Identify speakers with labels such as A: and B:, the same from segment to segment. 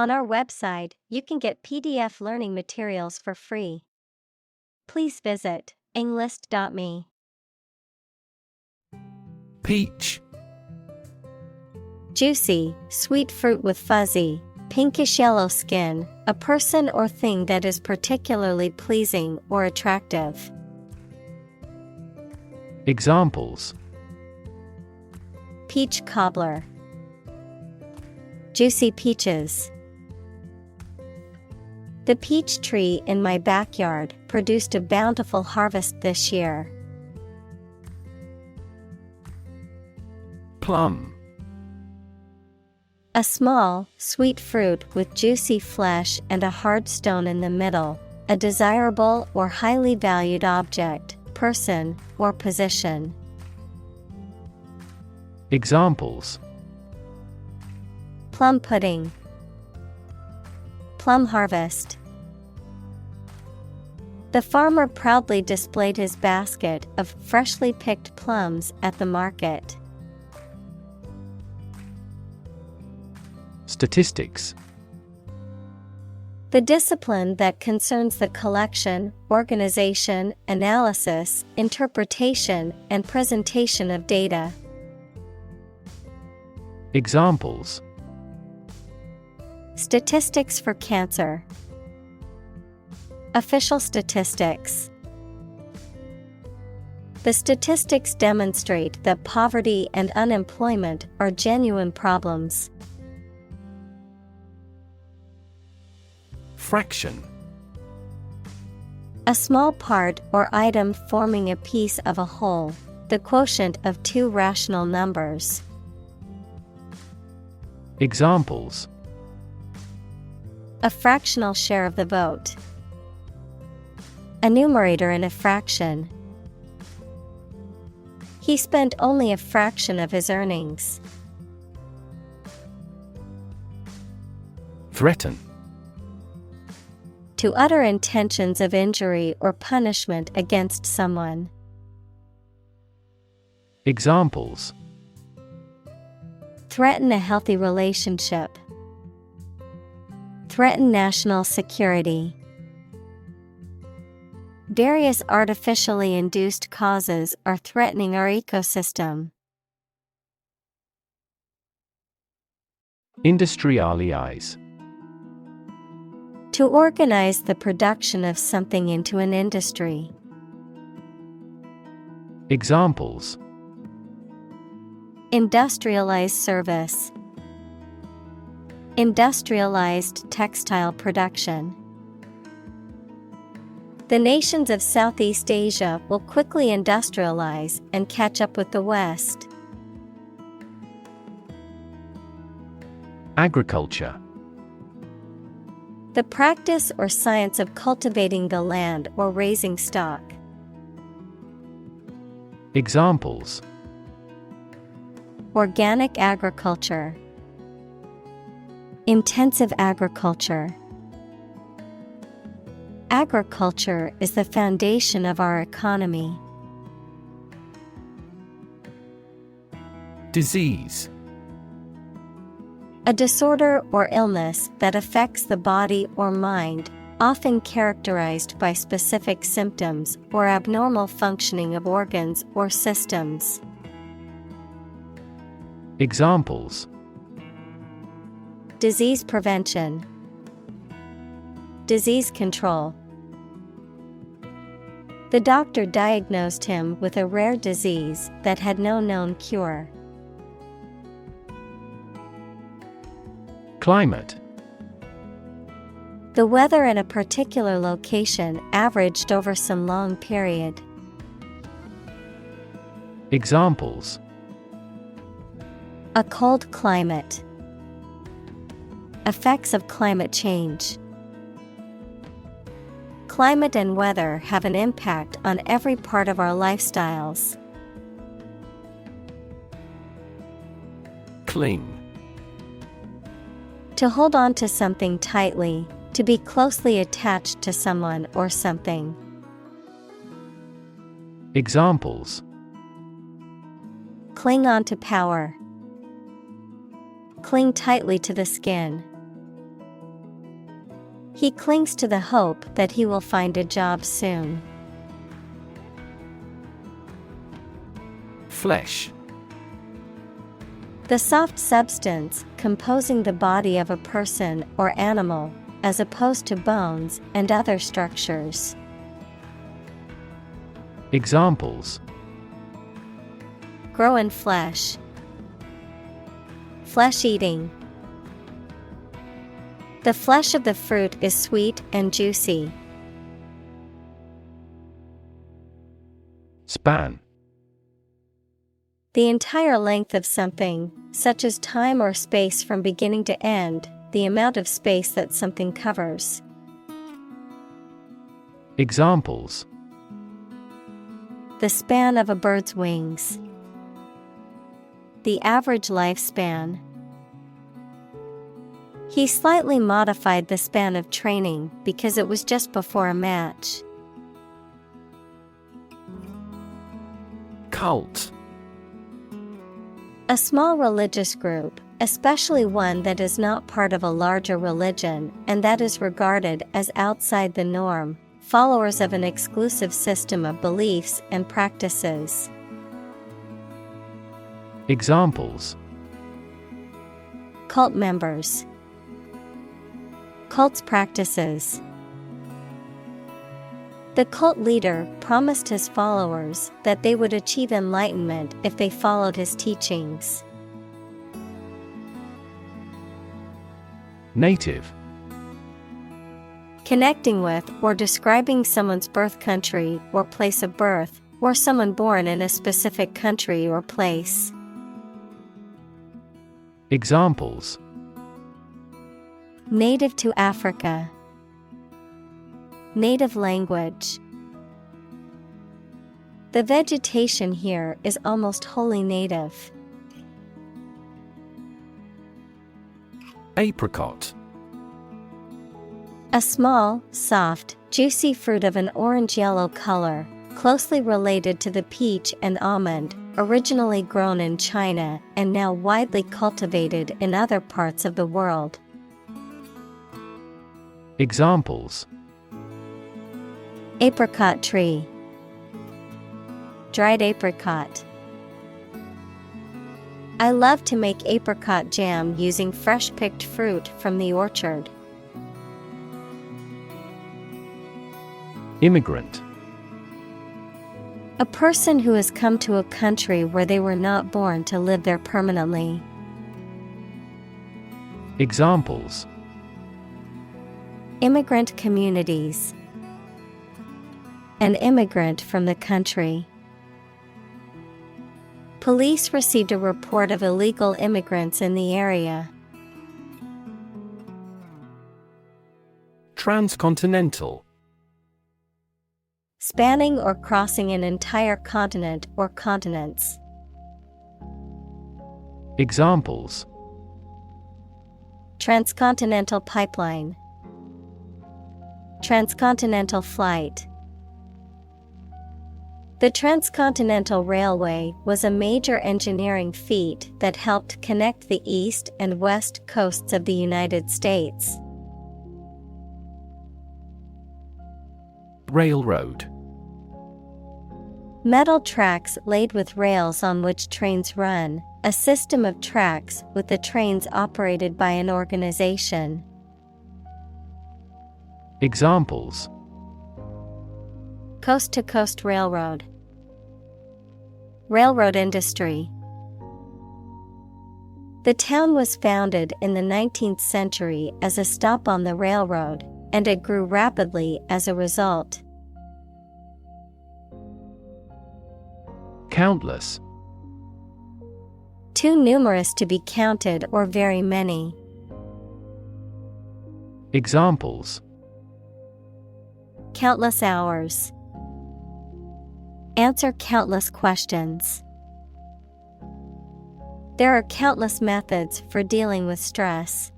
A: On our website, you can get PDF learning materials for free. Please visit englist.me.
B: Peach.
A: Juicy, sweet fruit with fuzzy, pinkish yellow skin, a person or thing that is particularly pleasing or attractive.
B: Examples:
A: Peach cobbler. Juicy peaches. The peach tree in my backyard produced a bountiful harvest this year.
B: Plum.
A: A small, sweet fruit with juicy flesh and a hard stone in the middle, a desirable or highly valued object, person, or position.
B: Examples:
A: Plum pudding. Plum harvest. The farmer proudly displayed his basket of freshly picked plums at the market.
B: Statistics.
A: The discipline that concerns the collection, organization, analysis, interpretation, and presentation of data.
B: Examples:
A: Statistics for cancer. Official statistics. The statistics demonstrate that poverty and unemployment are genuine problems.
B: Fraction.
A: A small part or item forming a piece of a whole, the quotient of two rational numbers.
B: Examples:
A: A fractional share of the vote. A numerator in a fraction. He spent only a fraction of his earnings.
B: Threaten.
A: To utter intentions of injury or punishment against someone.
B: Examples:
A: Threaten a healthy relationship. Threaten national security. Various artificially induced causes are threatening our ecosystem.
B: Industrialize.
A: To organize the production of something into an industry.
B: Examples:
A: Industrialized service. Industrialized textile production. The nations of Southeast Asia will quickly industrialize and catch up with the West.
B: Agriculture.
A: The practice or science of cultivating the land or raising stock.
B: Examples:
A: Organic agriculture. Intensive agriculture. Agriculture is the foundation of our economy.
B: Disease.
A: A disorder or illness that affects the body or mind, often characterized by specific symptoms or abnormal functioning of organs or systems.
B: Examples:
A: Disease prevention. Disease control. The doctor diagnosed him with a rare disease that had no known cure.
B: Climate.
A: The weather in a particular location averaged over some long period.
B: Examples:
A: A cold climate. Effects of climate change. Climate and weather have an impact on every part of our lifestyles.
B: Cling.
A: To hold on to something tightly, to be closely attached to someone or something.
B: Examples:
A: Cling on to power. Cling tightly to the skin. He clings to the hope that he will find a job soon.
B: Flesh.
A: The soft substance composing the body of a person or animal, as opposed to bones and other structures.
B: Examples:
A: grow in flesh, flesh eating. The flesh of the fruit is sweet and juicy.
B: Span.
A: The entire length of something, such as time or space from beginning to end, the amount of space that something covers.
B: Examples:
A: the span of a bird's wings, the average lifespan. He slightly modified the span of training because it was just before a match.
B: Cult.
A: A small religious group, especially one that is not part of a larger religion and that is regarded as outside the norm, followers of an exclusive system of beliefs and practices.
B: Examples:
A: cult members, cult's practices. The cult leader promised his followers that they would achieve enlightenment if they followed his teachings.
B: Native.
A: Connecting with or describing someone's birth country or place of birth, or someone born in a specific country or place.
B: Examples:
A: native to Africa, native language. The vegetation here is almost wholly native.
B: Apricot.
A: A small, soft, juicy fruit of an orange-yellow color, closely related to the peach and almond, originally grown in China and now widely cultivated in other parts of the world.
B: Examples:
A: apricot tree, dried apricot. I love to make apricot jam using fresh-picked fruit from the orchard.
B: Immigrant.
A: A person who has come to a country where they were not born to live there permanently.
B: Examples:
A: immigrant communities, an immigrant from the country. Police received a report of illegal immigrants in the area.
B: Transcontinental.
A: Spanning or crossing an entire continent or continents.
B: Examples:
A: transcontinental pipeline, transcontinental flight. The Transcontinental Railway was a major engineering feat that helped connect the east and west coasts of the United States.
B: Railroad.
A: Metal tracks laid with rails on which trains run, a system of tracks with the trains operated by an organization.
B: Examples:
A: coast-to-coast railroad, railroad industry. The town was founded in the 19th century as a stop on the railroad, and it grew rapidly as a result.
B: Countless.
A: Too numerous to be counted or very many.
B: Examples:
A: countless hours. Answer countless questions. There are countless methods for dealing with stress.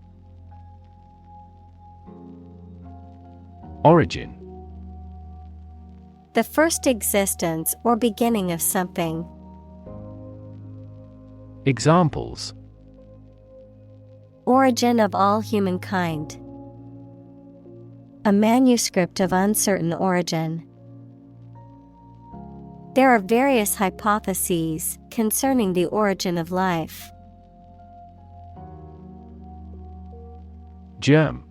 B: Origin.
A: The first existence or beginning of something.
B: Examples:
A: origin of all humankind. A manuscript of uncertain origin. There are various hypotheses concerning the origin of life.
B: Germ.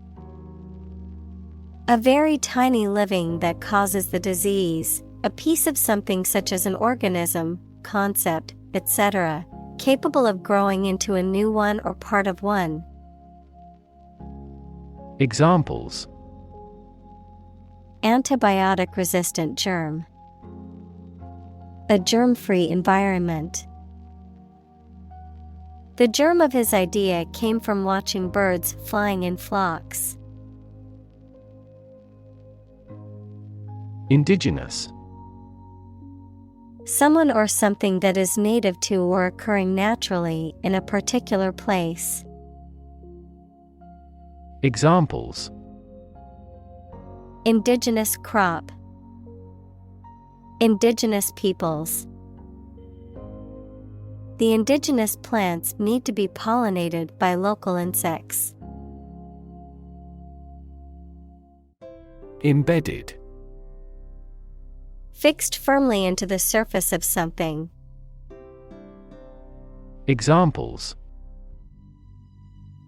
A: A very tiny living that causes the disease, a piece of something such as an organism, concept, etc., capable of growing into a new one or part of one.
B: Examples:
A: antibiotic-resistant germ, a germ-free environment. The germ of his idea came from watching birds flying in flocks.
B: Indigenous.
A: Someone or something that is native to or occurring naturally in a particular place.
B: Examples:
A: indigenous crop, indigenous peoples. The indigenous plants need to be pollinated by local insects.
B: Embedded.
A: Fixed firmly into the surface of something.
B: Examples: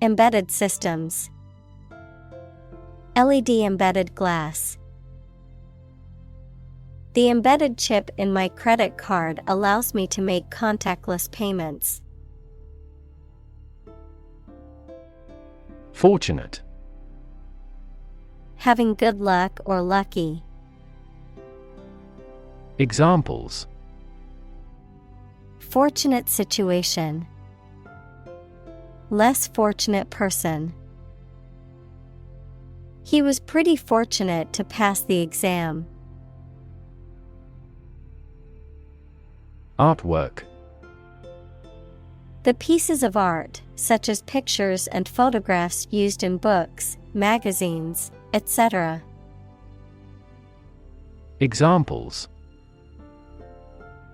A: embedded systems, LED embedded glass. The embedded chip in my credit card allows me to make contactless payments.
B: Fortunate.
A: Having good luck or lucky.
B: Examples:
A: fortunate situation, less fortunate person. He was pretty fortunate to pass the exam.
B: Artwork.
A: The pieces of art, such as pictures and photographs used in books, magazines, etc.
B: Examples: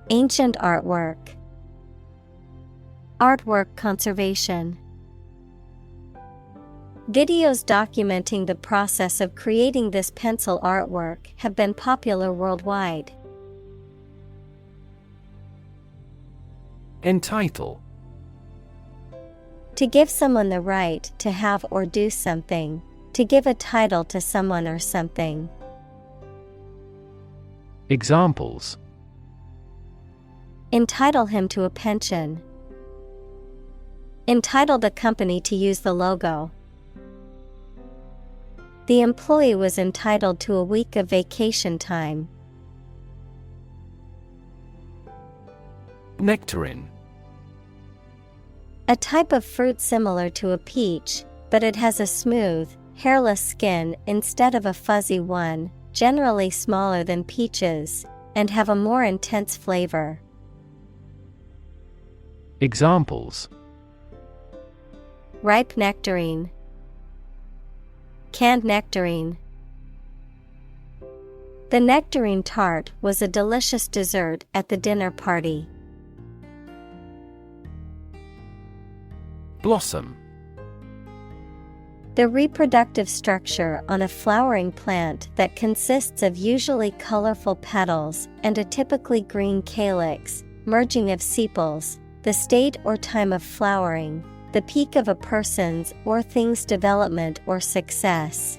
A: ancient artwork, artwork conservation. Videos documenting the process of creating this pencil artwork have been popular worldwide.
B: Entitle.
A: To give someone the right to have or do something, to give a title to someone or something.
B: Examples:
A: entitle him to a pension, entitle the company to use the logo. The employee was entitled to a week of vacation time.
B: Nectarine.
A: A type of fruit similar to a peach, but it has a smooth, hairless skin instead of a fuzzy one, generally smaller than peaches, and have a more intense flavor.
B: Examples:
A: ripe nectarine, canned nectarine. The nectarine tart was a delicious dessert at the dinner party.
B: Blossom.
A: The reproductive structure on a flowering plant that consists of usually colorful petals and a typically green calyx, merging of sepals, the state or time of flowering, the peak of a person's or thing's development or success.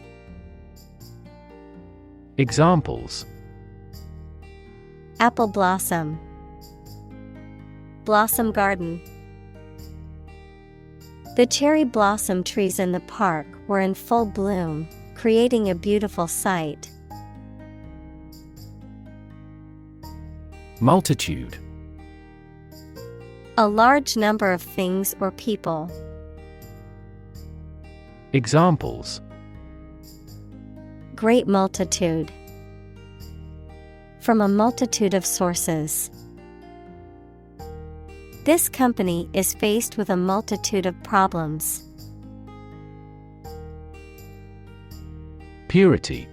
B: Examples:
A: apple blossom, blossom garden. The cherry blossom trees in the park were in full bloom, creating a beautiful sight.
B: Multitude.
A: A large number of things or people.
B: Examples:
A: great multitude. From a multitude of sources. This company is faced with a multitude of problems.
B: Purity.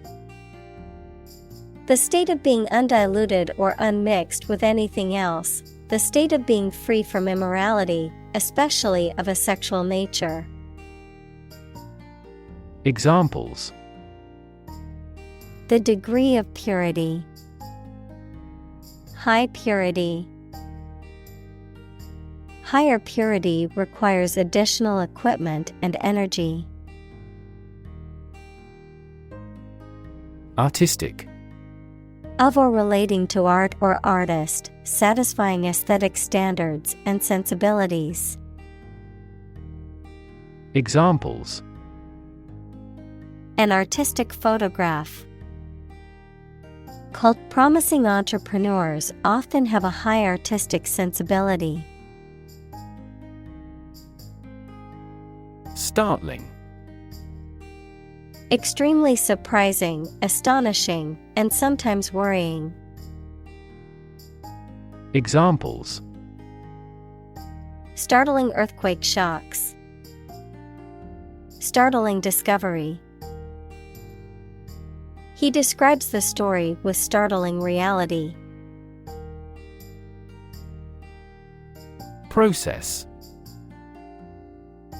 A: The state of being undiluted or unmixed with anything else, the state of being free from immorality, especially of a sexual nature.
B: Examples:
A: The degree of purity. High purity. Higher purity requires additional equipment and energy.
B: Artistic.
A: Of or relating to art or artist, satisfying aesthetic standards and sensibilities.
B: Examples:
A: An artistic photograph. Called promising entrepreneurs often have a high artistic sensibility.
B: Startling.
A: Extremely surprising, astonishing, and sometimes worrying.
B: Examples:
A: Startling earthquake shocks. Startling discovery. He describes the story with startling reality.
B: Process.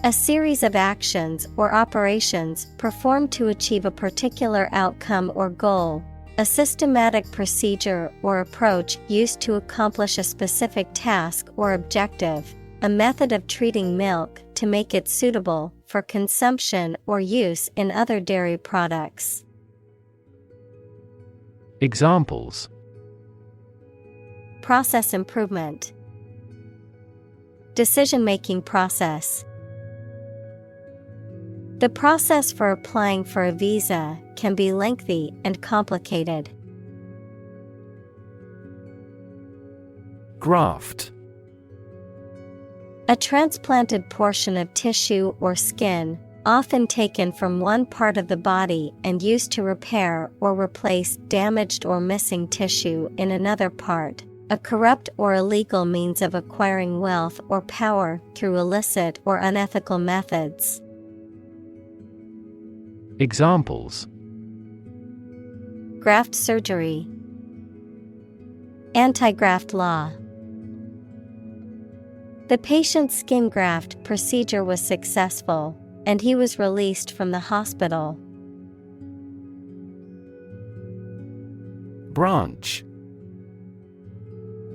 A: A series of actions or operations performed to achieve a particular outcome or goal. A systematic procedure or approach used to accomplish a specific task or objective. A method of treating milk to make it suitable for consumption or use in other dairy products.
B: Examples:
A: Process improvement. Decision-making process. The process for applying for a visa can be lengthy and complicated.
B: Graft.
A: A transplanted portion of tissue or skin, often taken from one part of the body and used to repair or replace damaged or missing tissue in another part. A corrupt or illegal means of acquiring wealth or power through illicit or unethical methods.
B: Examples:
A: Graft surgery. Anti-graft law. The patient's skin graft procedure was successful, and he was released from the hospital.
B: Branch.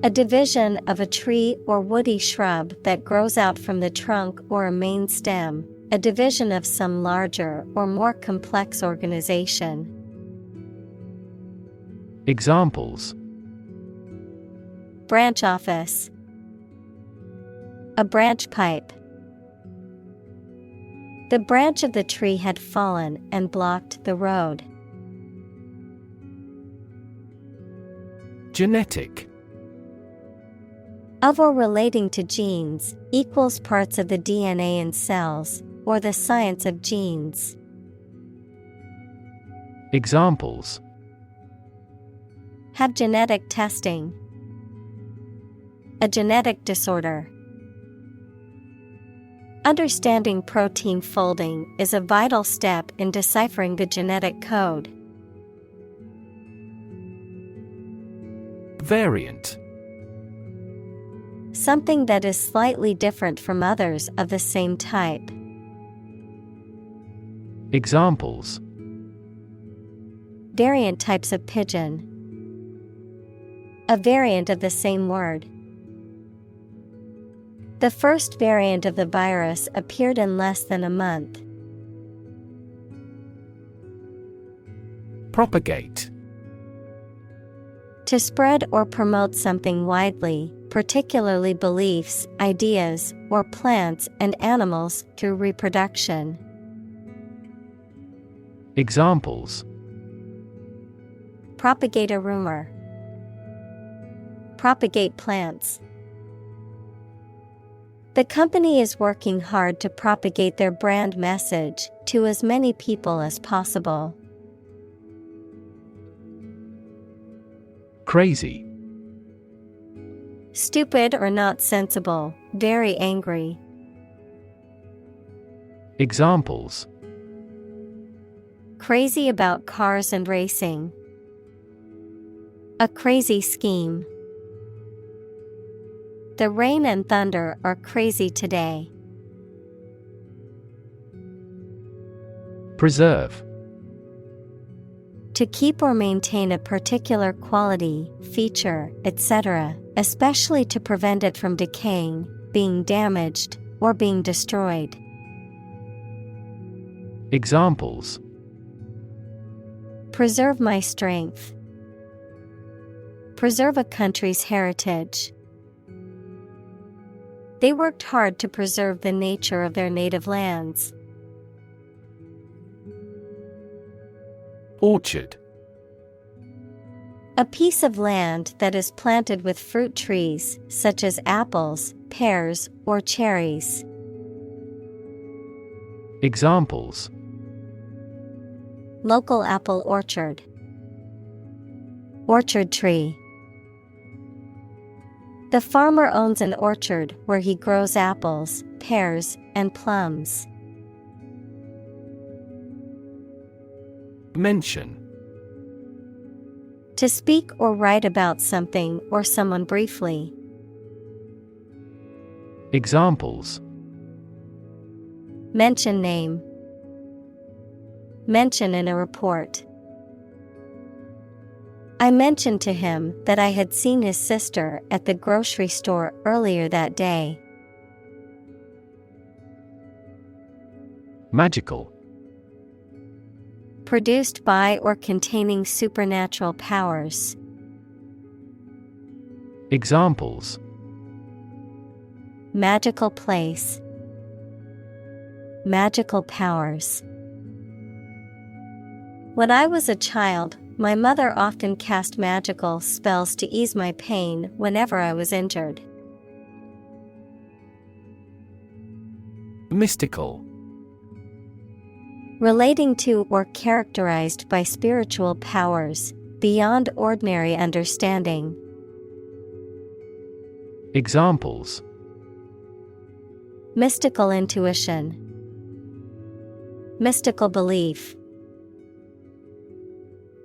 A: A division of a tree or woody shrub that grows out from the trunk or a main stem, a division of some larger or more complex organization.
B: Examples:
A: Branch office. A branch pipe. The branch of the tree had fallen and blocked the road.
B: Genetic.
A: Of or relating to genes, equals parts of the DNA in cells, or the science of genes.
B: Examples:
A: Have genetic testing. A genetic disorder. Understanding protein folding is a vital step in deciphering the genetic code.
B: Variant.
A: Something that is slightly different from others of the same type.
B: Examples:
A: Variant types of pigeon. A variant of the same word. The first variant of the virus appeared in less than a month.
B: Propagate.
A: To spread or promote something widely, particularly beliefs, ideas, or plants and animals through reproduction.
B: Examples:
A: Propagate a rumor. Propagate plants. The company is working hard to propagate their brand message to as many people as possible.
B: Crazy.
A: Stupid or not sensible, very angry.
B: Examples:
A: Crazy about cars and racing. A crazy scheme. The rain and thunder are crazy today.
B: Preserve.
A: To keep or maintain a particular quality, feature, etc., especially to prevent it from decaying, being damaged, or being destroyed.
B: Examples:
A: Preserve my strength. Preserve a country's heritage. They worked hard to preserve the nature of their native lands.
B: Orchard.
A: A piece of land that is planted with fruit trees, such as apples, pears, or cherries.
B: Examples:
A: Local apple orchard. Orchard tree. The farmer owns an orchard where he grows apples, pears, and plums.
B: Mention.
A: To speak or write about something or someone briefly.
B: Examples:
A: Mention name. Mention in a report. I mentioned to him that I had seen his sister at the grocery store earlier that day.
B: Magical.
A: Produced by or containing supernatural powers.
B: Examples:
A: Magical place. Magical powers. When I was a child, my mother often cast magical spells to ease my pain whenever I was injured.
B: Mystical.
A: Relating to or characterized by spiritual powers, beyond ordinary understanding.
B: Examples:
A: Mystical intuition. Mystical belief.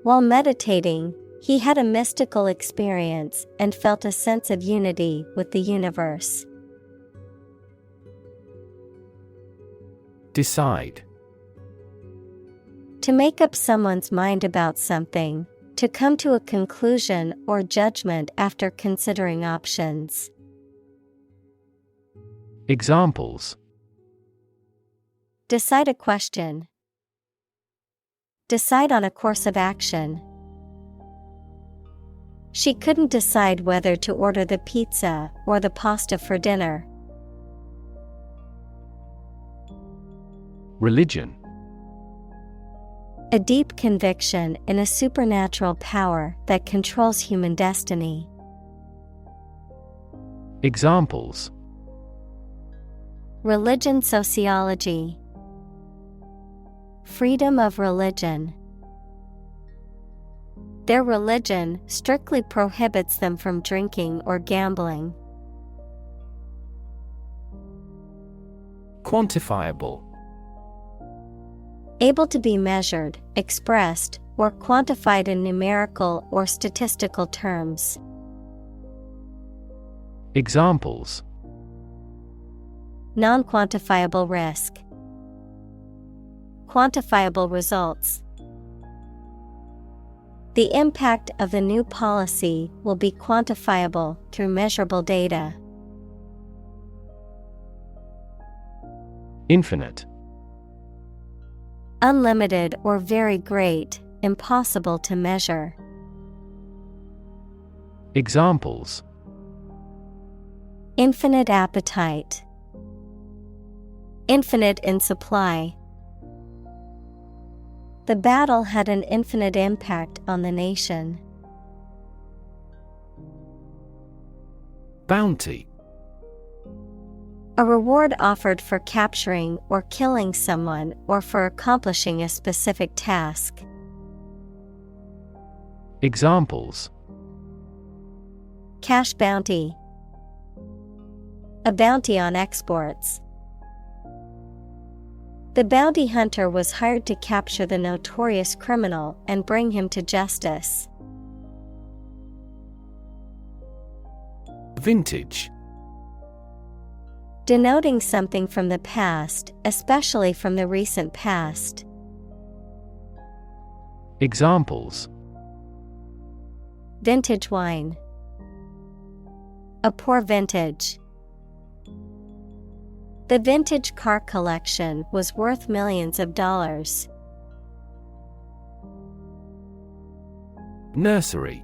A: While meditating, he had a mystical experience and felt a sense of unity with the universe.
B: Decide.
A: To make up someone's mind about something, to come to a conclusion or judgment after considering options.
B: Examples:
A: Decide a question. Decide on a course of action. She couldn't decide whether to order the pizza or the pasta for dinner.
B: Religion.
A: A deep conviction in a supernatural power that controls human destiny.
B: Examples:
A: Religion sociology. Freedom of religion. Their religion strictly prohibits them from drinking or gambling.
B: Quantifiable.
A: Able to be measured, expressed, or quantified in numerical or statistical terms.
B: Examples:
A: Non-quantifiable risk. Quantifiable results. The impact of the new policy will be quantifiable through measurable data.
B: Infinite.
A: Unlimited or very great, impossible to measure.
B: Examples:
A: Infinite appetite. Infinite in supply. The battle had an infinite impact on the nation.
B: Bounty.
A: A reward offered for capturing or killing someone or for accomplishing a specific task.
B: Examples:
A: Cash bounty. A bounty on exports. The bounty hunter was hired to capture the notorious criminal and bring him to justice.
B: Vintage.
A: Denoting something from the past, especially from the recent past.
B: Examples:
A: vintage wine, a poor vintage. The vintage car collection was worth millions of dollars.
B: Nursery.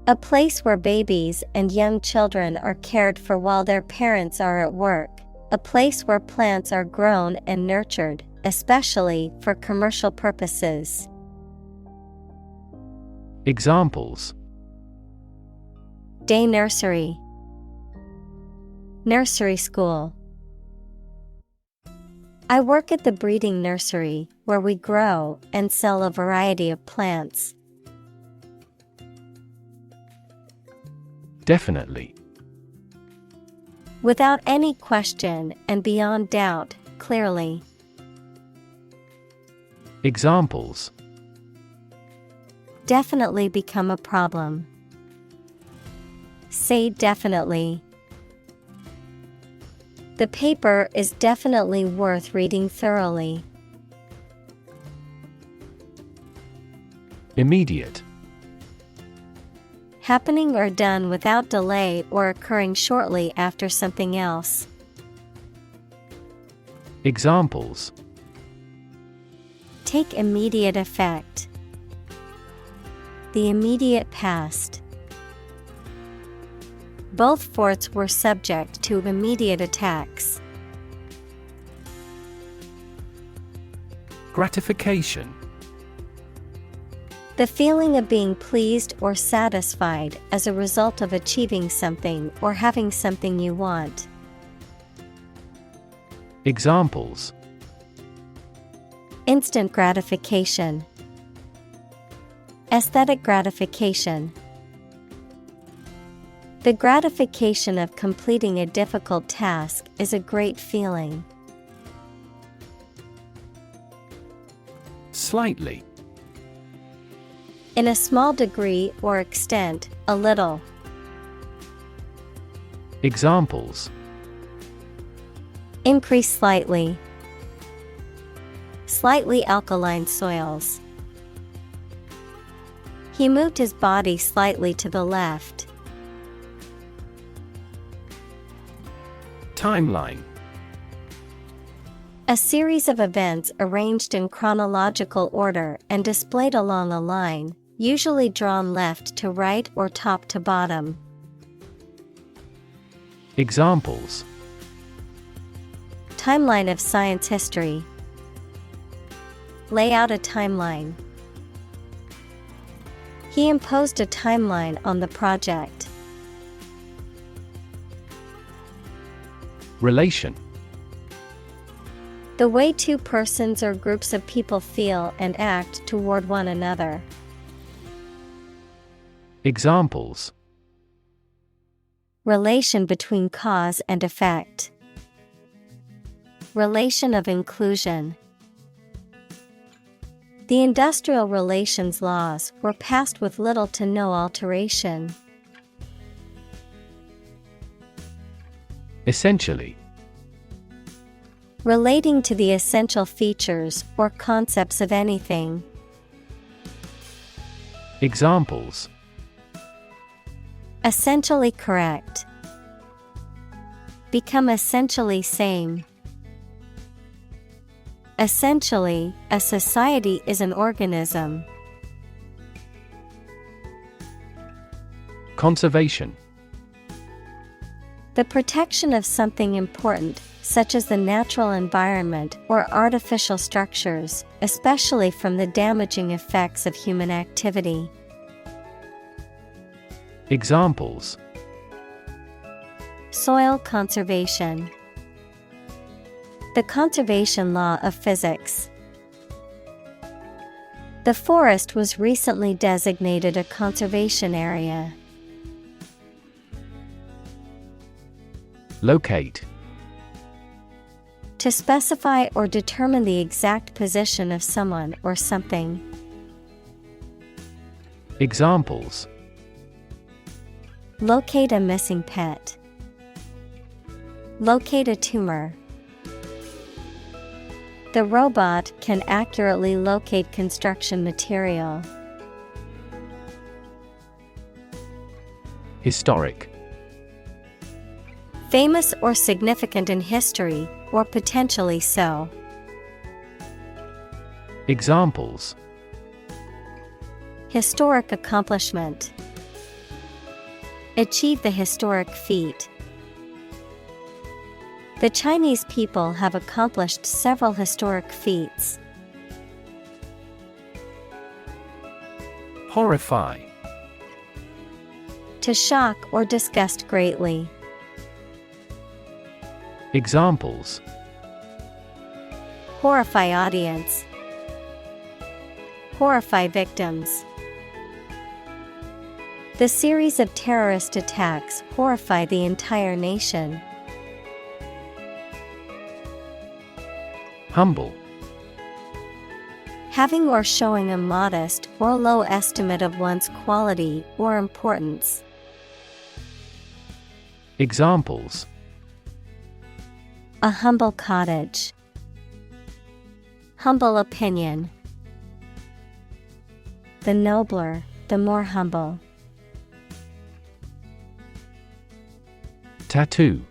A: A place where babies and young children are cared for while their parents are at work. A place where plants are grown and nurtured, especially for commercial purposes.
B: Examples:
A: Day nursery, nursery school. I work at the breeding nursery, where we grow and sell a variety of plants.
B: Definitely.
A: Without any question and beyond doubt, clearly.
B: Examples:
A: Definitely become a problem. Say definitely. The paper is definitely worth reading thoroughly.
B: Immediate.
A: Happening or done without delay or occurring shortly after something else.
B: Examples:
A: Take immediate effect. The immediate past. Both forts were subject to immediate attacks.
B: Gratification.
A: The feeling of being pleased or satisfied as a result of achieving something or having something you want.
B: Examples:
A: Instant gratification. Aesthetic gratification. The gratification of completing a difficult task is a great feeling.
B: Slightly.
A: In a small degree or extent, a little.
B: Examples:
A: Increase slightly. Slightly alkaline soils. He moved his body slightly to the left.
B: Timeline.
A: A series of events arranged in chronological order and displayed along a line, usually drawn left to right or top to bottom.
B: Examples:
A: Timeline of science history. Lay out a timeline. He imposed a timeline on the project.
B: Relation.
A: The way two persons or groups of people feel and act toward one another.
B: Examples:
A: Relation between cause and effect. Relation of inclusion. The industrial relations laws were passed with little to no alteration.
B: Essentially.
A: Relating to the essential features or concepts of anything.
B: Examples:
A: Essentially correct. Become essentially same. Essentially, a society is an organism.
B: Conservation.
A: The protection of something important, such as the natural environment or artificial structures, especially from the damaging effects of human activity.
B: Examples:
A: Soil conservation. The conservation law of physics. The forest was recently designated a conservation area.
B: Locate.
A: To specify or determine the exact position of someone or something.
B: Examples:
A: Locate a missing pet. Locate a tumor. The robot can accurately locate construction material.
B: Historic.
A: Famous or significant in history, or potentially so.
B: Examples:
A: Historic accomplishment. Achieve the historic feat. The Chinese people have accomplished several historic feats.
B: Horrify.
A: To shock or disgust greatly.
B: Examples:
A: Horrify audience. Horrify victims. The series of terrorist attacks horrify the entire nation.
B: Humble.
A: Having or showing a modest or low estimate of one's quality or importance.
B: Examples:
A: A humble cottage. Humble opinion. The nobler, the more humble.
B: Tattoo.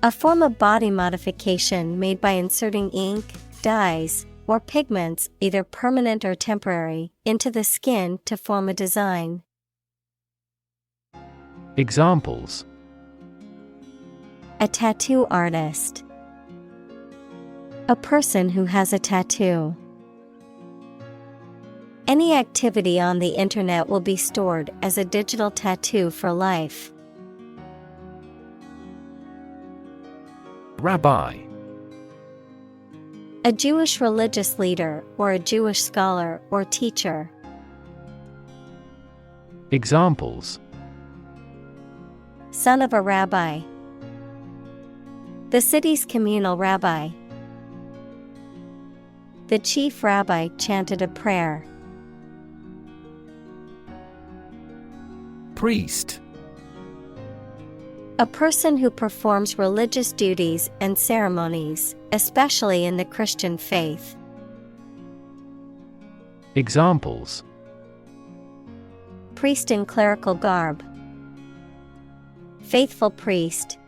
A: A form of body modification made by inserting ink, dyes, or pigments, either permanent or temporary, into the skin to form a design.
B: Examples:
A: A tattoo artist. A person who has a tattoo. Any activity on the internet will be stored as a digital tattoo for life.
B: Rabbi.
A: A Jewish religious leader or a Jewish scholar or teacher.
B: Examples:
A: Son of a rabbi. The city's communal rabbi. The chief rabbi chanted a prayer.
B: Priest.
A: A person who performs religious duties and ceremonies, especially in the Christian faith.
B: Examples:
A: Priest in clerical garb. Faithful priest.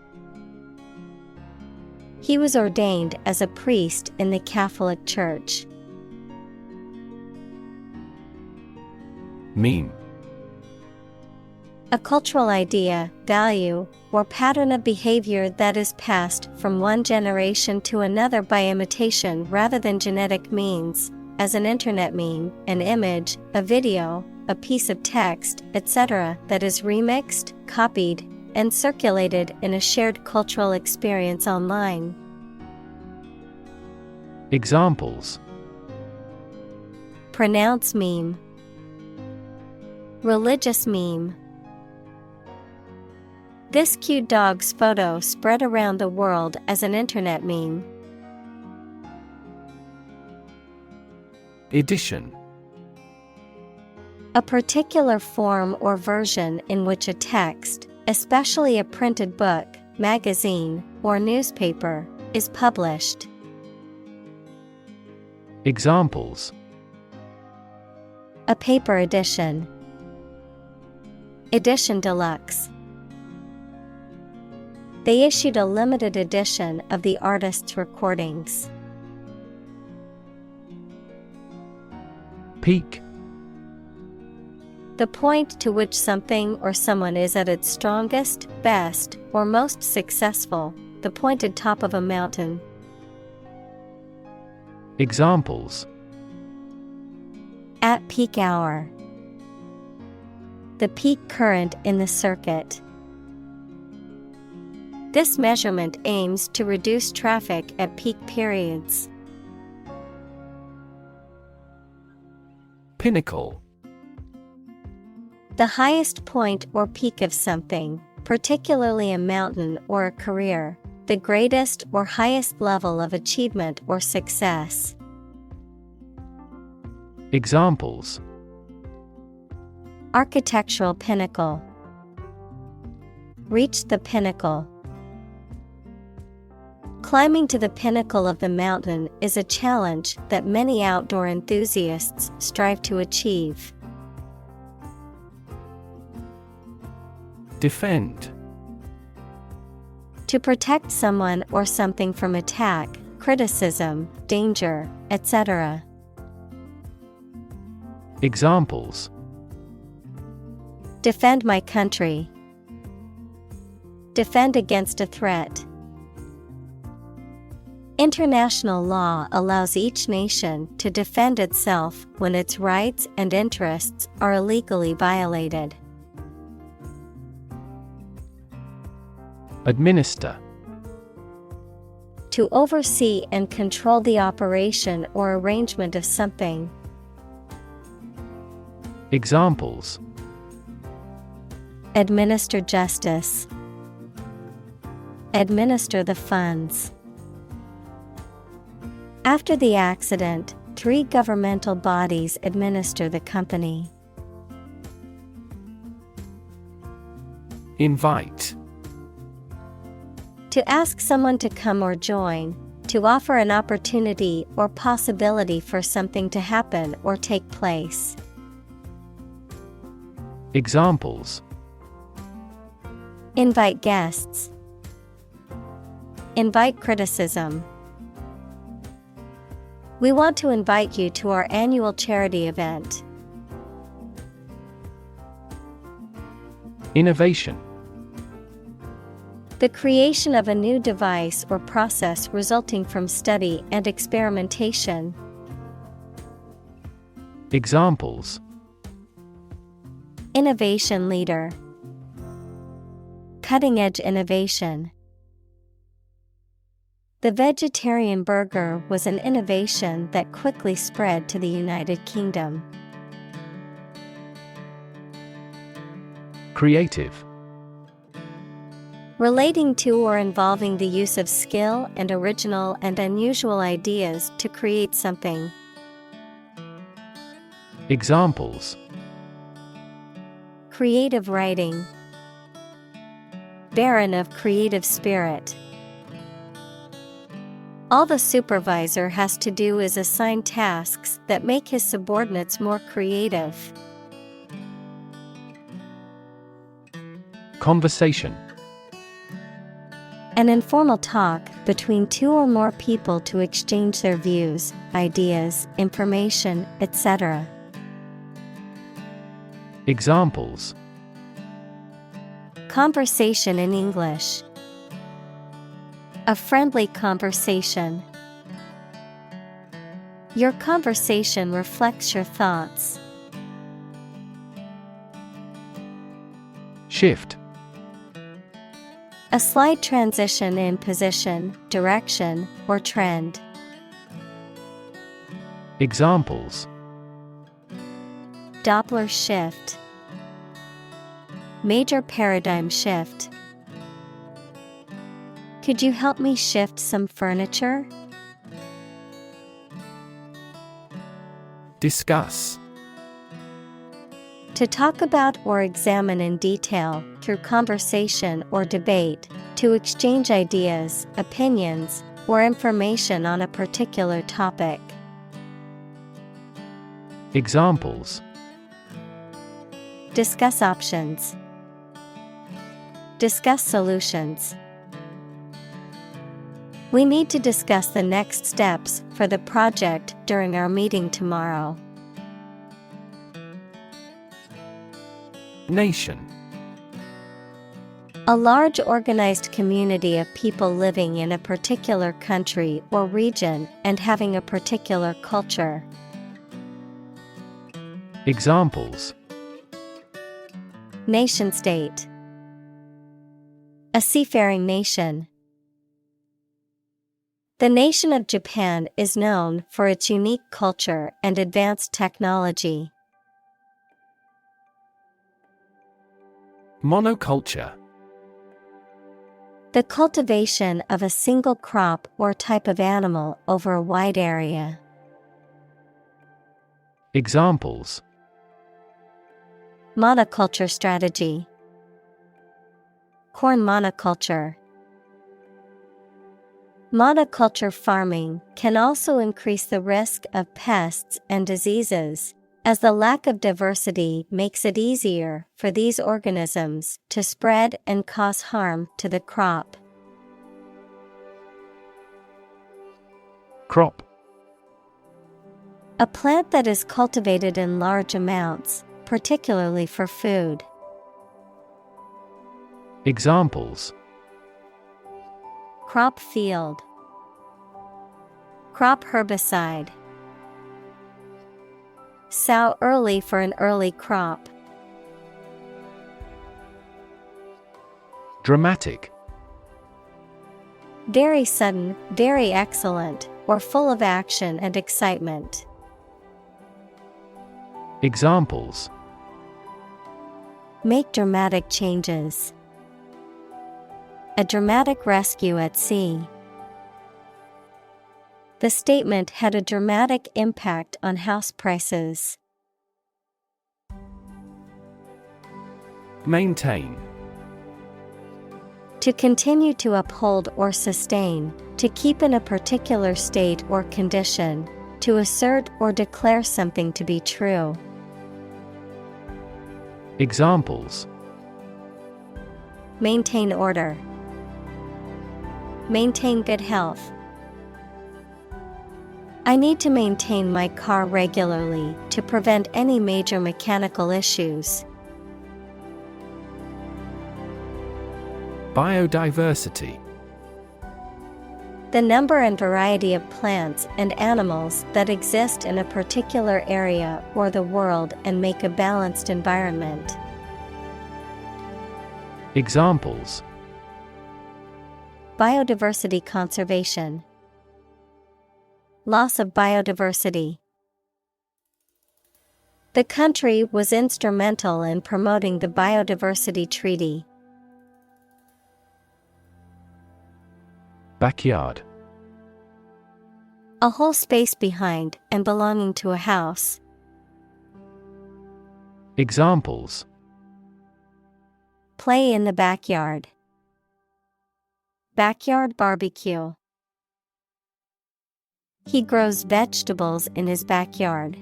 A: He was ordained as a priest in the Catholic Church.
B: Meme.
A: A cultural idea, value, or pattern of behavior that is passed from one generation to another by imitation rather than genetic means, as an internet meme, an image, a video, a piece of text, etc., that is remixed, copied, and circulated in a shared cultural experience online.
B: Examples:
A: Pronounce meme. Religious meme. This cute dog's photo spread around the world as an internet meme.
B: Edition.
A: A particular form or version in which a text, especially a printed book, magazine, or newspaper, is published.
B: Examples:
A: A paper edition. Edition deluxe. They issued a limited edition of the artist's recordings.
B: Peak.
A: The point to which something or someone is at its strongest, best, or most successful, the pointed top of a mountain.
B: Examples:
A: At peak hour. The peak current in the circuit. This measurement aims to reduce traffic at peak periods.
B: Pinnacle.
A: The highest point or peak of something, particularly a mountain or a career, the greatest or highest level of achievement or success.
B: Examples:
A: Architectural pinnacle. Reach the pinnacle. Climbing to the pinnacle of the mountain is a challenge that many outdoor enthusiasts strive to achieve.
B: Defend.
A: To protect someone or something from attack, criticism, danger, etc.
B: Examples:
A: defend my country, defend against a threat. International law allows each nation to defend itself when its rights and interests are illegally violated.
B: Administer.
A: To oversee and control the operation or arrangement of something.
B: Examples:
A: administer justice, administer the funds. After the accident, 3 governmental bodies administer the company.
B: Invite.
A: To ask someone to come or join, to offer an opportunity or possibility for something to happen or take place.
B: Examples:
A: invite guests, invite criticism. We want to invite you to our annual charity event.
B: Innovation.
A: The creation of a new device or process resulting from study and experimentation.
B: Examples:
A: innovation leader, cutting-edge innovation. The vegetarian burger was an innovation that quickly spread to the United Kingdom.
B: Creative.
A: Relating to or involving the use of skill and original and unusual ideas to create something.
B: Examples:
A: creative writing, barren of creative spirit. All the supervisor has to do is assign tasks that make his subordinates more creative.
B: Conversation.
A: An informal talk between 2 or more people to exchange their views, ideas, information, etc.
B: Examples:
A: conversation in English, a friendly conversation. Your conversation reflects your thoughts.
B: Shift.
A: A slight transition in position, direction, or trend.
B: Examples:
A: Doppler shift, major paradigm shift. Could you help me shift some furniture?
B: Discuss.
A: To talk about or examine in detail, through conversation or debate, to exchange ideas, opinions, or information on a particular topic.
B: Examples:
A: discuss options, discuss solutions. We need to discuss the next steps for the project during our meeting tomorrow.
B: Nation.
A: A large organized community of people living in a particular country or region and having a particular culture.
B: Examples:
A: nation-state, a seafaring nation. The nation of Japan is known for its unique culture and advanced technology.
B: Monoculture.
A: The cultivation of a single crop or type of animal over a wide area.
B: Examples:
A: monoculture strategy, corn monoculture. Monoculture farming can also increase the risk of pests and diseases, as the lack of diversity makes it easier for these organisms to spread and cause harm to the crop.
B: Crop.
A: A plant that is cultivated in large amounts, particularly for food.
B: Examples:
A: Crop field. Crop herbicide. Sow early for an early crop.
B: Dramatic.
A: Very sudden, very excellent, or full of action and excitement.
B: Examples:
A: Make dramatic changes. A dramatic rescue at sea. The statement had a dramatic impact on house prices.
B: Maintain.
A: To continue to uphold or sustain, to keep in a particular state or condition, to assert or declare something to be true.
B: Examples:
A: Maintain order. Maintain good health. I need to maintain my car regularly to prevent any major mechanical issues.
B: Biodiversity.
A: The number and variety of plants and animals that exist in a particular area or the world and make a balanced environment.
B: Examples:
A: Biodiversity conservation. Loss of biodiversity. The country was instrumental in promoting the Biodiversity Treaty.
B: Backyard.
A: A whole space behind and belonging to a house.
B: Examples:
A: Play in the backyard. Backyard barbecue. He grows vegetables in his backyard.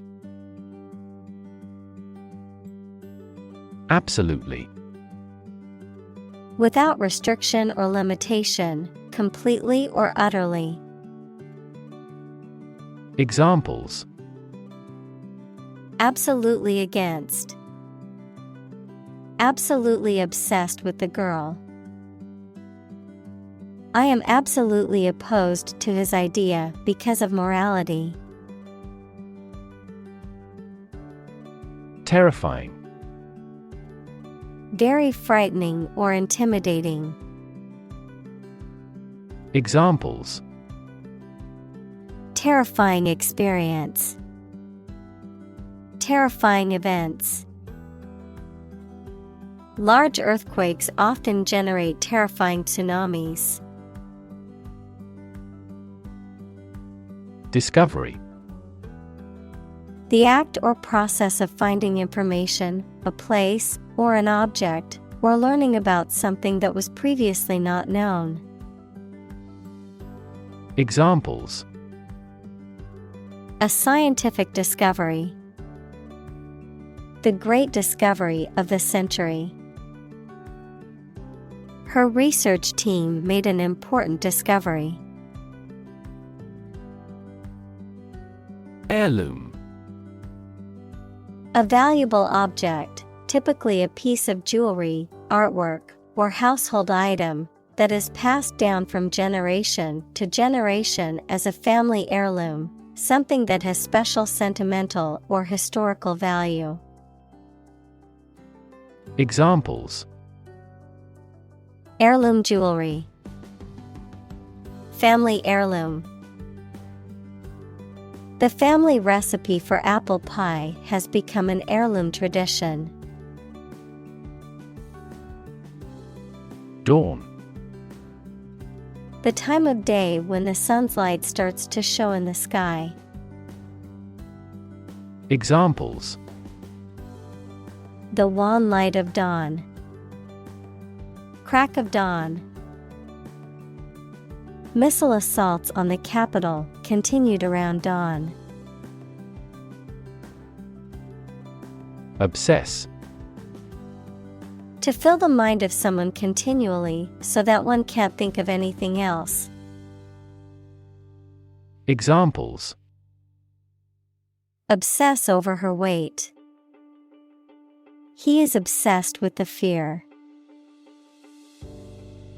B: Absolutely.
A: Without restriction or limitation, completely or utterly.
B: Examples:
A: Absolutely against. Absolutely obsessed with the girl. I am absolutely opposed to his idea because of morality.
B: Terrifying.
A: Very frightening or intimidating.
B: Examples:
A: Terrifying experience. Terrifying events. Large earthquakes often generate terrifying tsunamis.
B: Discovery.
A: The act or process of finding information, a place, or an object, or learning about something that was previously not known.
B: Examples:
A: A scientific discovery. The great discovery of the century. Her research team made an important discovery.
B: Heirloom.
A: A valuable object, typically a piece of jewelry, artwork, or household item, that is passed down from generation to generation as a family heirloom, something that has special sentimental or historical value.
B: Examples:
A: Heirloom jewelry. Family heirloom. The family recipe for apple pie has become an heirloom tradition.
B: Dawn.
A: The time of day when the sun's light starts to show in the sky.
B: Examples:
A: The wan light of dawn. Crack of dawn. Missile assaults on the capital continued around dawn.
B: Obsess.
A: To fill the mind of someone continually so that one can't think of anything else.
B: Examples:
A: Obsess over her weight. He is obsessed with the fear.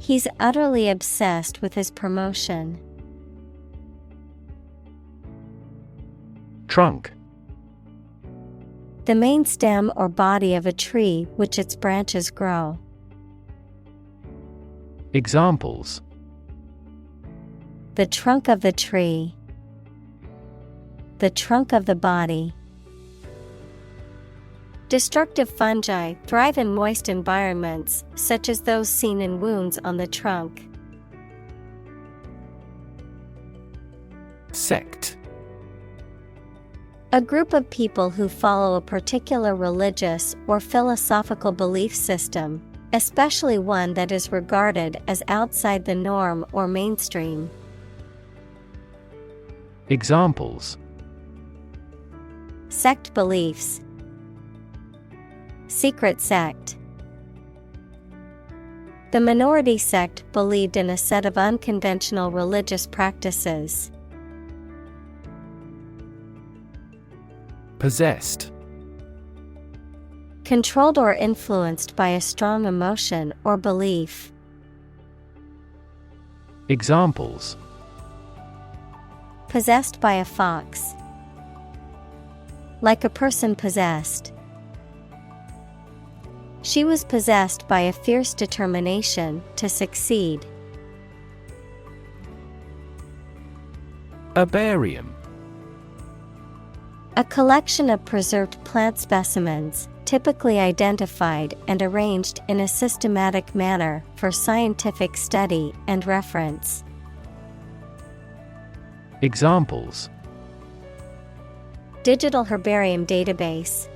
A: He's utterly obsessed with his promotion.
B: Trunk.
A: The main stem or body of a tree which its branches grow.
B: Examples:
A: The trunk of the tree. The trunk of the body. Destructive fungi thrive in moist environments, such as those seen in wounds on the trunk.
B: Sect.
A: A group of people who follow a particular religious or philosophical belief system, especially one that is regarded as outside the norm or mainstream.
B: Examples:
A: Sect beliefs. Secret sect. The minority sect believed in a set of unconventional religious practices.
B: Possessed.
A: Controlled or influenced by a strong emotion or belief.
B: Examples:
A: Possessed by a fox. Like a person possessed. She was possessed by a fierce determination to succeed.
B: Herbarium.
A: A collection of preserved plant specimens, typically identified and arranged in a systematic manner for scientific study and reference.
B: Examples:
A: Digital herbarium database.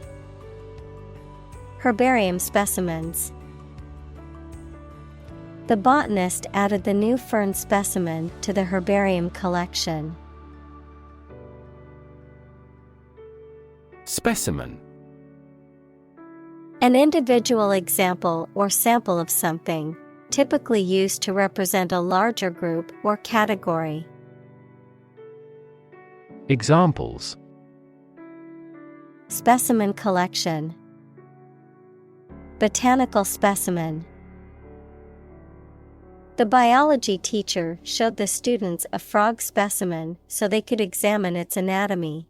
A: Herbarium specimens. The botanist added the new fern specimen to the herbarium collection.
B: Specimen.
A: An individual example or sample of something, typically used to represent a larger group or category.
B: Examples:
A: Specimen collection. Botanical specimen. The biology teacher showed the students a frog specimen so they could examine its anatomy.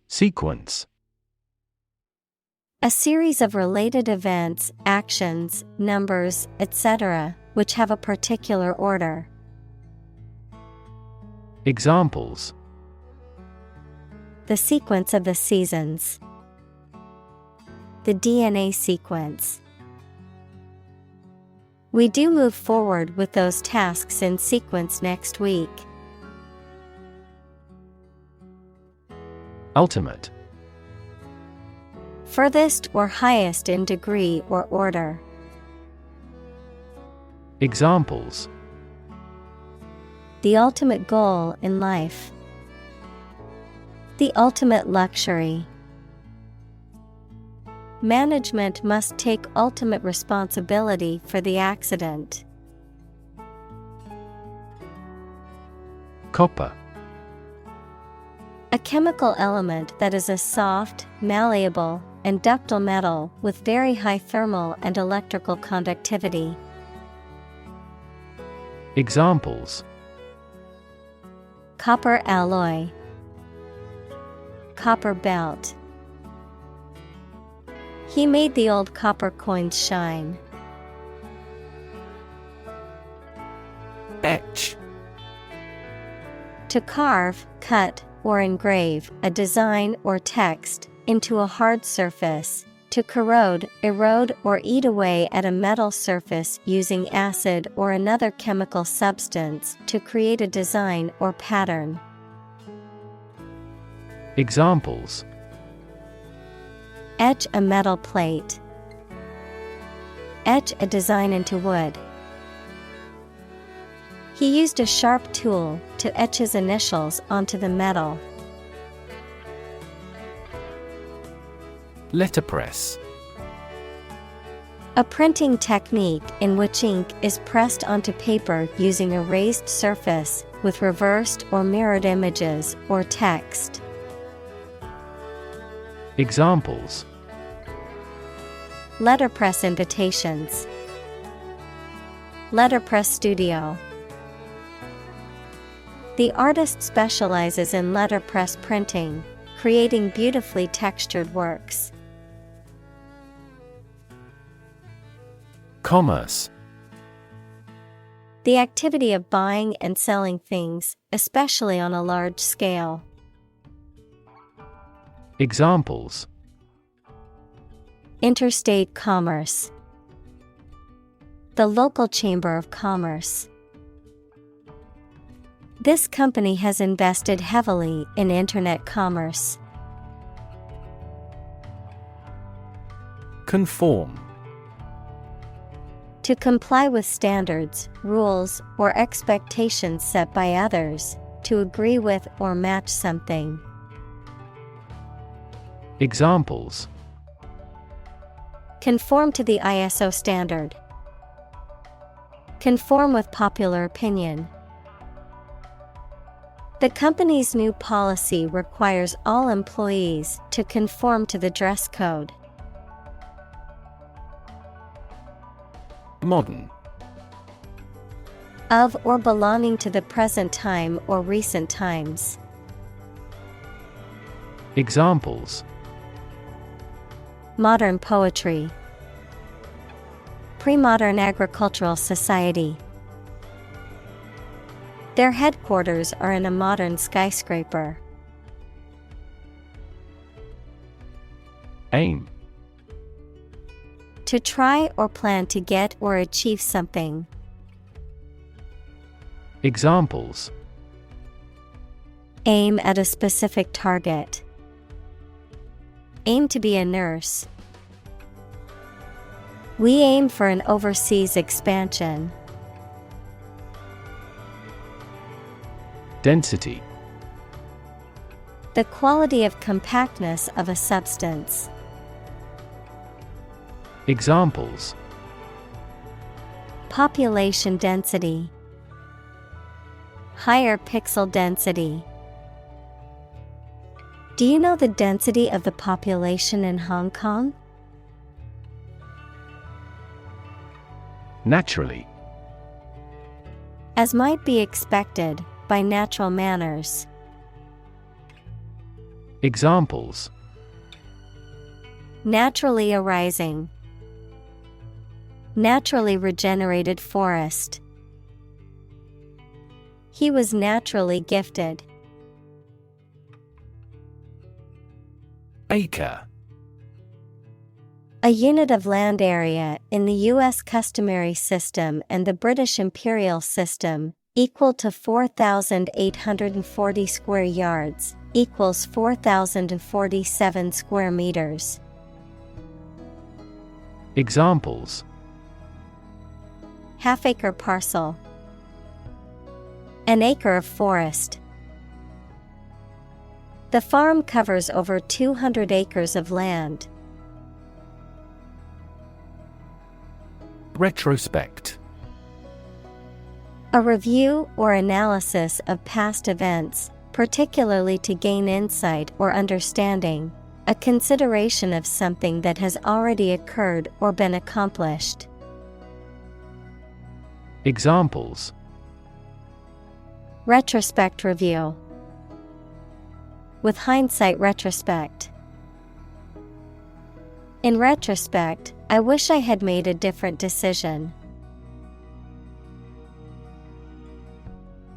B: Sequence.
A: A series of related events, actions, numbers, etc., which have a particular order.
B: Examples:
A: The sequence of the seasons. The DNA sequence. We do move forward with those tasks in sequence next week.
B: Ultimate.
A: Furthest or highest in degree or order.
B: Examples:
A: The ultimate goal in life. The ultimate luxury. Management must take ultimate responsibility for the accident.
B: Copper.
A: A chemical element that is a soft, malleable, and ductile metal with very high thermal and electrical conductivity.
B: Examples:
A: Copper alloy. Copper belt. He made the old copper coins shine.
B: Etch.
A: To carve, cut, or engrave a design or text into a hard surface, to corrode, erode, or eat away at a metal surface using acid or another chemical substance to create a design or pattern.
B: Examples:
A: Etch a metal plate. Etch a design into wood. He used a sharp tool to etch his initials onto the metal.
B: Letterpress.
A: A printing technique in which ink is pressed onto paper using a raised surface with reversed or mirrored images or text.
B: Examples:
A: letterpress invitations, letterpress studio. The artist specializes in letterpress printing, creating beautifully textured works.
B: Commerce.
A: The activity of buying and selling things, especially on a large scale.
B: Examples:
A: interstate commerce, the local chamber of commerce. This company has invested heavily in internet commerce.
B: Conform.
A: To comply with standards, rules, or expectations set by others, to agree with or match something.
B: Examples:
A: conform to the ISO standard. Conform with popular opinion. The company's new policy requires all employees to conform to the dress code.
B: Modern.
A: Of or belonging to the present time or recent times.
B: Examples:
A: modern poetry, pre-modern agricultural society. Their headquarters are in a modern skyscraper.
B: Aim.
A: To try or plan to get or achieve something.
B: Examples:
A: aim at a specific target. Aim to be a nurse. We aim for an overseas expansion.
B: Density.
A: The quality of compactness of a substance.
B: Examples:
A: population density, higher pixel density. Do you know the density of the population in Hong Kong?
B: Naturally.
A: As might be expected, by natural manners.
B: Examples:
A: naturally arising. Naturally regenerated forest. He was naturally gifted.
B: Acre.
A: A unit of land area in the U.S. customary system and the British imperial system, equal to 4,840 square yards, equals 4,047 square meters.
B: Examples:
A: half-acre parcel. An acre of forest. The farm covers over 200 acres of land.
B: Retrospect.
A: A review or analysis of past events, particularly to gain insight or understanding, a consideration of something that has already occurred or been accomplished.
B: Examples:
A: retrospect review. With hindsight retrospect. In retrospect, I wish I had made a different decision.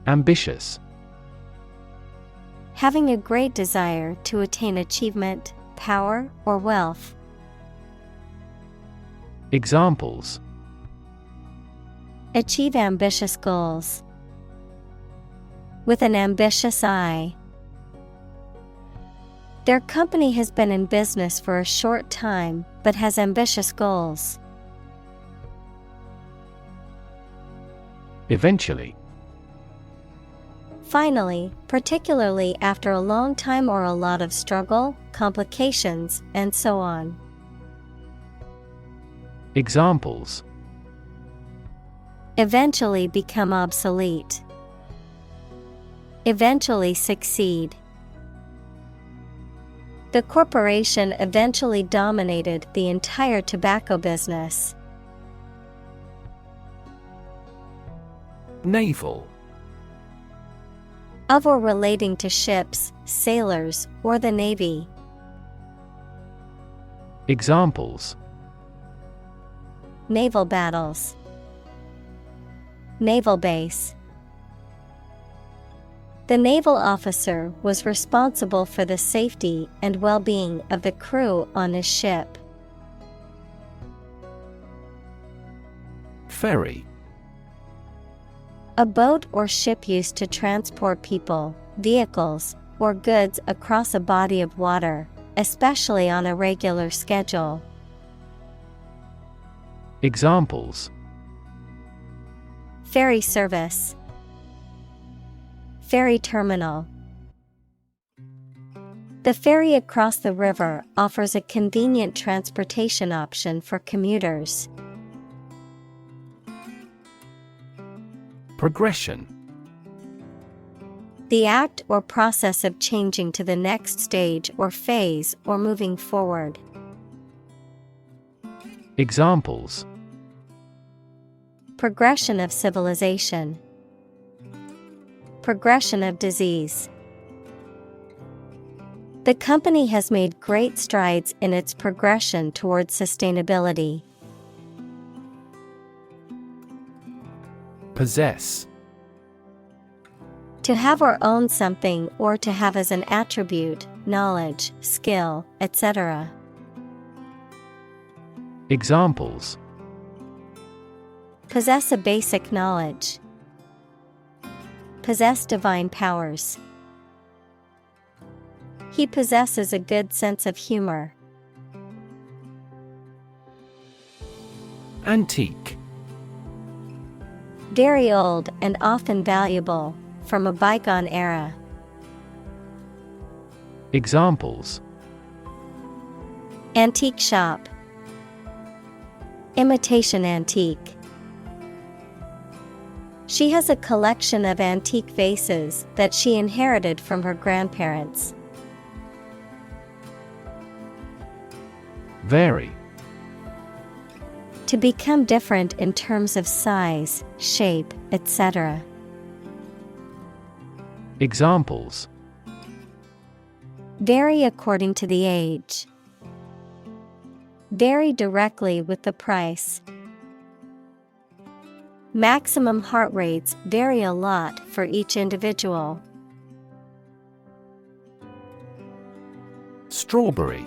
B: Ambitious.
A: Having a great desire to attain achievement, power, or wealth.
B: Examples:
A: achieve ambitious goals. With an ambitious eye. Their company has been in business for a short time, but has ambitious goals.
B: Eventually.
A: Finally, particularly after a long time or a lot of struggle, complications, and so on.
B: Examples:
A: Eventually become obsolete. Eventually succeed. The corporation eventually dominated the entire tobacco business.
B: Naval.
A: Of or relating to ships, sailors, or the Navy.
B: Examples:
A: Naval battles. Naval base. The naval officer was responsible for the safety and well-being of the crew on his ship.
B: Ferry.
A: A boat or ship used to transport people, vehicles, or goods across a body of water, especially on a regular schedule.
B: Examples:
A: Ferry service. Ferry terminal. The ferry across the river offers a convenient transportation option for commuters.
B: Progression.
A: The act or process of changing to the next stage or phase or moving forward.
B: Examples:
A: Progression of civilization. Progression of disease. The company has made great strides in its progression towards sustainability.
B: Possess.
A: To have or own something or to have as an attribute, knowledge, skill, etc.
B: Examples:
A: Possess a basic knowledge. Possess divine powers. He possesses a good sense of humor.
B: Antique.
A: Very old and often valuable, from a bygone era.
B: Examples:
A: Antique shop. Imitation antique. She has a collection of antique vases that she inherited from her grandparents.
B: Vary.
A: To become different in terms of size, shape, etc.
B: Examples:
A: Vary according to the age. Vary directly with the price. Maximum heart rates vary a lot for each individual.
B: Strawberry.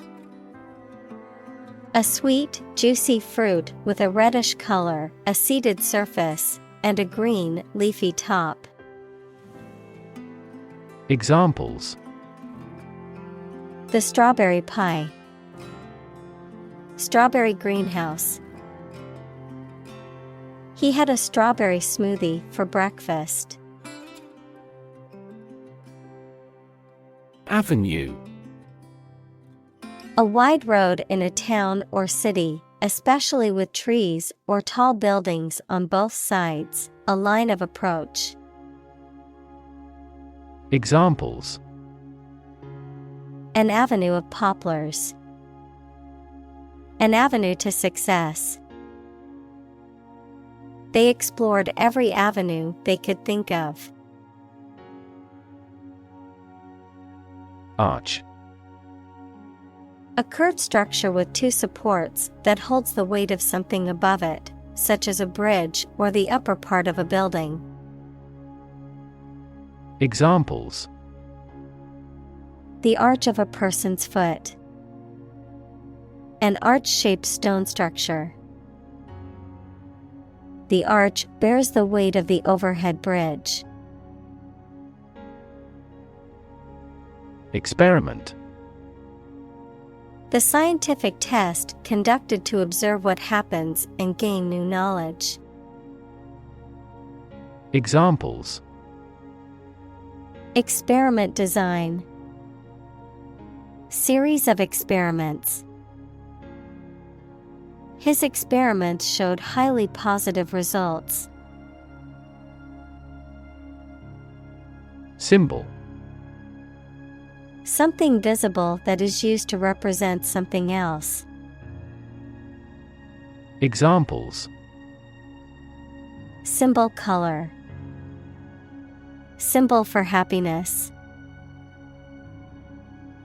A: A sweet, juicy fruit with a reddish color, a seeded surface, and a green, leafy top.
B: Examples:
A: The strawberry pie. Strawberry greenhouse. He had a strawberry smoothie for breakfast.
B: Avenue.
A: A wide road in a town or city, especially with trees or tall buildings on both sides, a line of approach.
B: Examples:
A: An avenue of poplars. An avenue to success. They explored every avenue they could think of.
B: Arch.
A: A curved structure with two supports that holds the weight of something above it, such as a bridge or the upper part of a building.
B: Examples:
A: The arch of a person's foot. An arch-shaped stone structure. The arch bears the weight of the overhead bridge.
B: Experiment.
A: The scientific test conducted to observe what happens and gain new knowledge.
B: Examples:
A: Experiment design. Series of experiments. His experiments showed highly positive results.
B: Symbol.
A: Something visible that is used to represent something else.
B: Examples.
A: Symbol color. Symbol for happiness.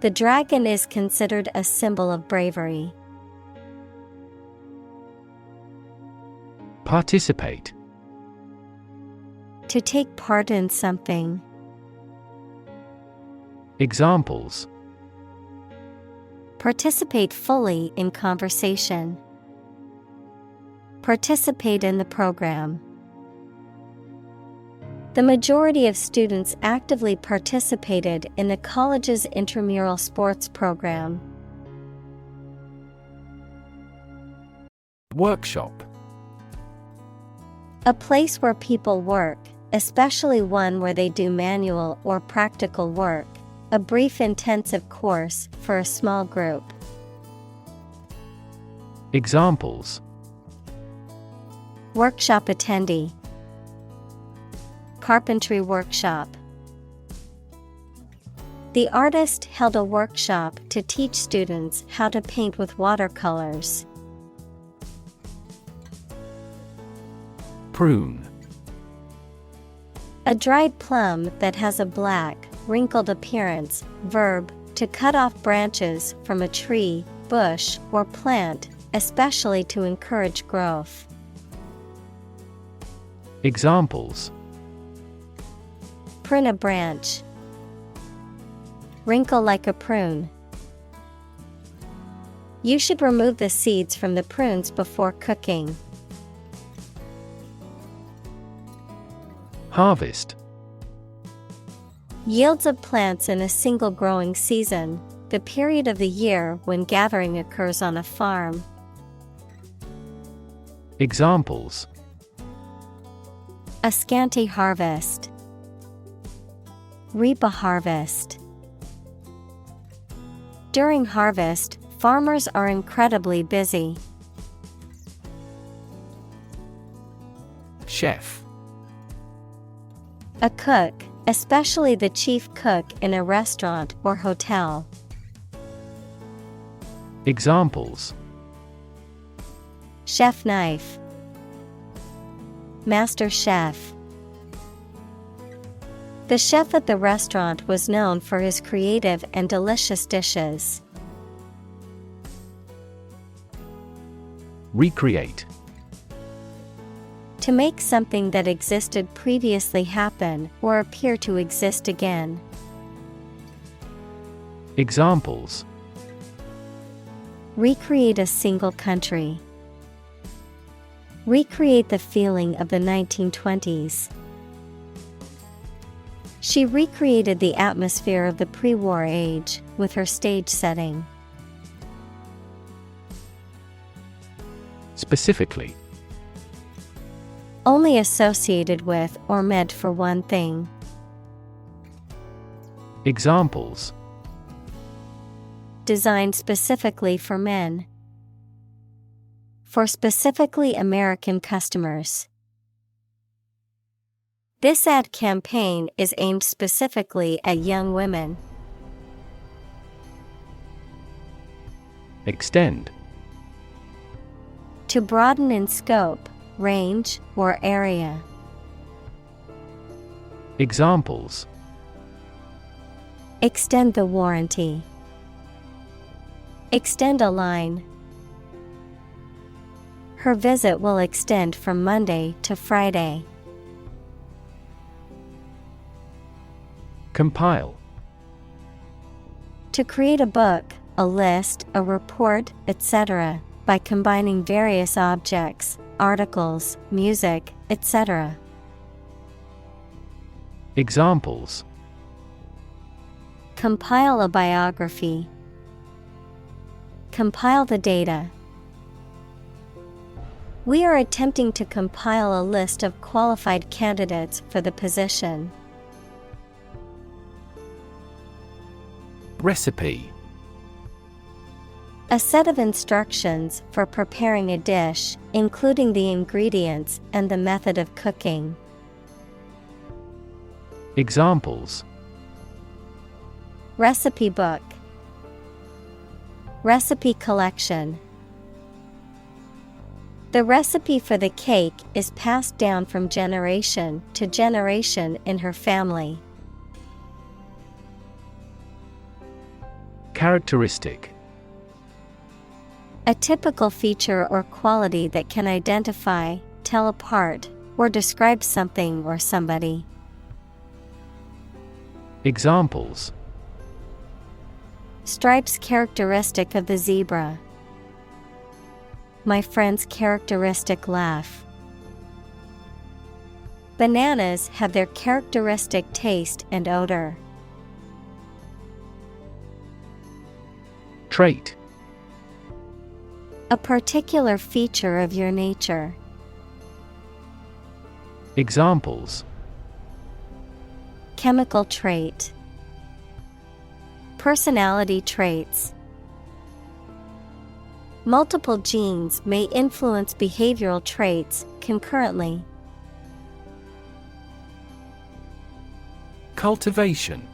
A: The dragon is considered a symbol of bravery.
B: Participate.
A: To take part in something.
B: Examples.
A: Participate fully in conversation. Participate in the program. The majority of students actively participated in the college's intramural sports program.
B: Workshop.
A: A place where people work, especially one where they do manual or practical work. A brief intensive course for a small group.
B: Examples.
A: Workshop attendee. Carpentry workshop. The artist held a workshop to teach students how to paint with watercolors.
B: Prune.
A: A dried plum that has a black, wrinkled appearance. Verb, to cut off branches from a tree, bush, or plant, especially to encourage growth.
B: Examples.
A: Prune a branch. Wrinkle like a prune. You should remove the seeds from the prunes before cooking.
B: Harvest.
A: Yields of plants in a single growing season, the period of the year when gathering occurs on a farm.
B: Examples.
A: A scanty harvest. Reap a harvest. During harvest, farmers are incredibly busy.
B: Chef.
A: A cook, especially the chief cook in a restaurant or hotel.
B: Examples.
A: Chef knife. Master chef. The chef at the restaurant was known for his creative and delicious dishes.
B: Recreate.
A: To make something that existed previously happen or appear to exist again.
B: Examples.
A: Recreate a single country. Recreate the feeling of the 1920s. She recreated the atmosphere of the pre-war age with her stage setting.
B: Specifically.
A: Only associated with or meant for one thing.
B: Examples.
A: Designed specifically for men. For specifically American customers. This ad campaign is aimed specifically at young women.
B: Extend.
A: To broaden in scope, range, or area.
B: Examples.
A: Extend the warranty. Extend a line. Her visit will extend from Monday to Friday.
B: Compile.
A: To create a book, a list, a report, etc., by combining various objects, articles, music, etc.
B: Examples.
A: Compile a biography. Compile the data. We are attempting to compile a list of qualified candidates for the position.
B: Recipe.
A: A set of instructions for preparing a dish, including the ingredients and the method of cooking.
B: Examples:
A: Recipe book. Recipe collection. The recipe for the cake is passed down from generation to generation in her family.
B: Characteristic.
A: A typical feature or quality that can identify, tell apart, or describe something or somebody.
B: Examples:
A: Stripes characteristic of the zebra. My friend's characteristic laugh. Bananas have their characteristic taste and odor.
B: Trait.
A: A particular feature of your nature.
B: Examples:
A: Chemical trait. Personality traits. Multiple genes may influence behavioral traits concurrently.
B: Cultivation.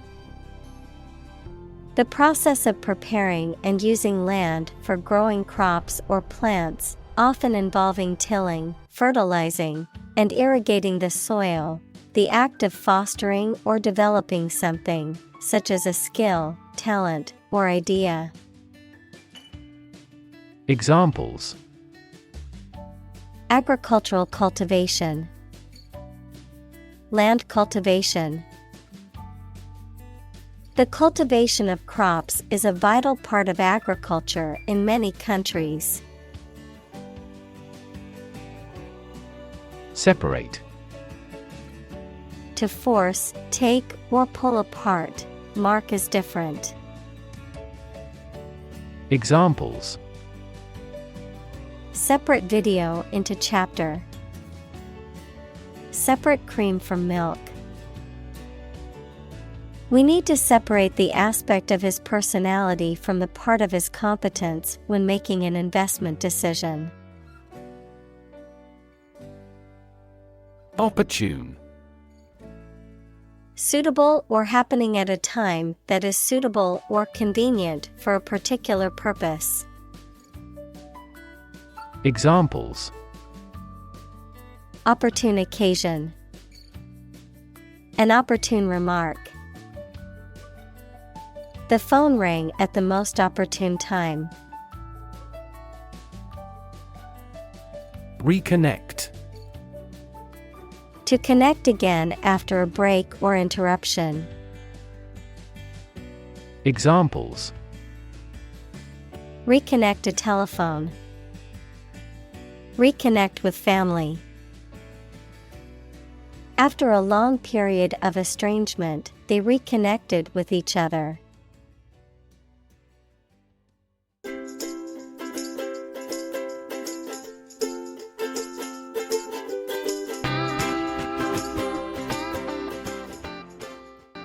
A: The process of preparing and using land for growing crops or plants, often involving tilling, fertilizing, and irrigating the soil. The act of fostering or developing something, such as a skill, talent, or idea.
B: Examples:
A: Agricultural cultivation. Land cultivation. The cultivation of crops is a vital part of agriculture in many countries.
B: Separate.
A: To force, take, or pull apart, mark as different.
B: Examples:
A: Separate video into chapter. Separate cream from milk. We need to separate the aspect of his personality from the part of his competence when making an investment decision.
B: Opportune.
A: Suitable or happening at a time that is suitable or convenient for a particular purpose.
B: Examples:
A: Opportune occasion. An opportune remark. The phone rang at the most opportune time.
B: Reconnect.
A: To connect again after a break or interruption.
B: Examples:
A: Reconnect a telephone. Reconnect with family. After a long period of estrangement, they reconnected with each other.